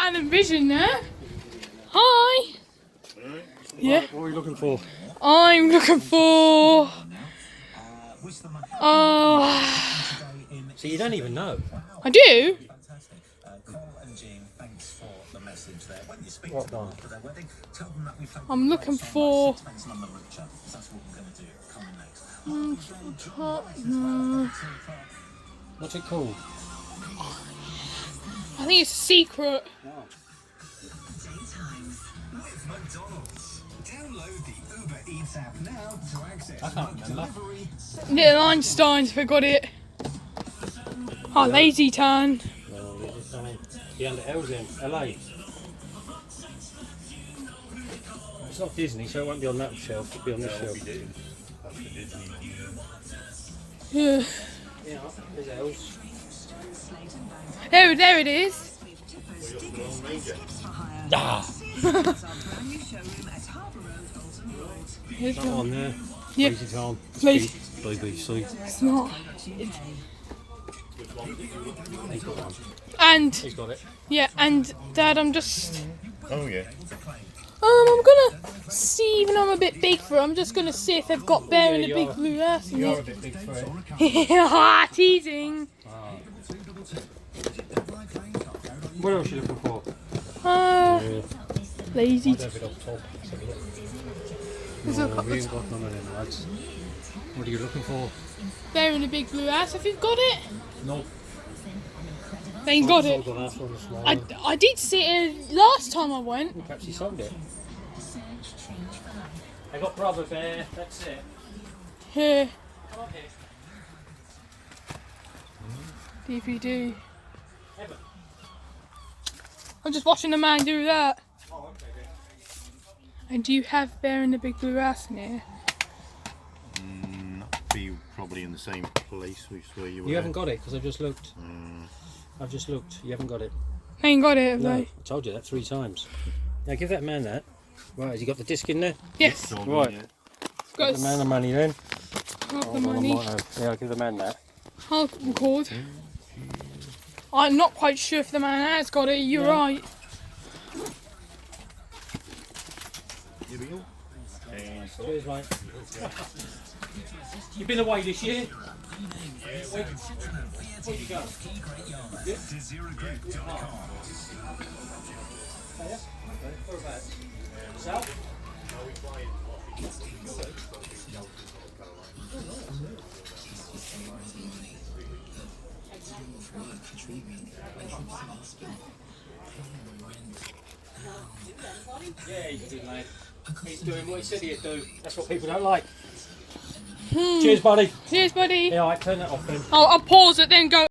Alan Vision there. Hi. Yeah. What are you looking for? I'm looking for. So you don't even know. I do. What done? I'm looking for. What's it called? I think it's a secret. I can't remember. Little Einsteins, if I got it. Oh, Lazy Town. No, it's behind the hills in LA. It's not Disney, so it won't be on that shelf. It'll be on this shelf. Yeah. Yeah, there's hills. There it is. Ah! Here's That one. one there. Yep. Lazy Town. Lazy- BBC. It's not. He's got one. And He's got it. yeah, and Dad, I'm just. Oh yeah. I'm gonna see, even though I'm a bit big for it, I'm just gonna see if they've got Bear in the you Big are. Blue Earth in You are a it. bit big for it. Ha, teasing. What else are you looking for? Lazy. I'd have it up top. There's a No, couple we ain't got none of them, lads. What are you looking for? Bear in the Big Blue Earth. Have you got it? No. They ain't got Sold it. the last one this I, morning. I did see it last time I went. Perhaps he sold it. I got Brother Bear, that's it. Here, Come on here. DVD. Evan. I'm just watching the man do that. Oh, okay, then. And do you have Bear in the Big Blue Earth in here? Be probably in the same place which where you were. You haven't got it because I've just looked. I've just looked. You haven't got it. They ain't got it, have No, they? I told you that 3 times. Now give that man that. Right, has he got the disc in there? Yes. Right. Got Give the man the money then. half the Hold on, I money. might have. Yeah, I'll give the man that. I'll record. I'm not quite sure if the man has got it. You're right. Here we go. Cheers, mate. You've been away this year? Where'd you go? Whereabouts? South? Yeah, he's a good mate. He's doing what he said he'd do. That's what people don't like. Cheers, buddy. Cheers, buddy. Yeah, I turn that off then. I'll pause it, then go.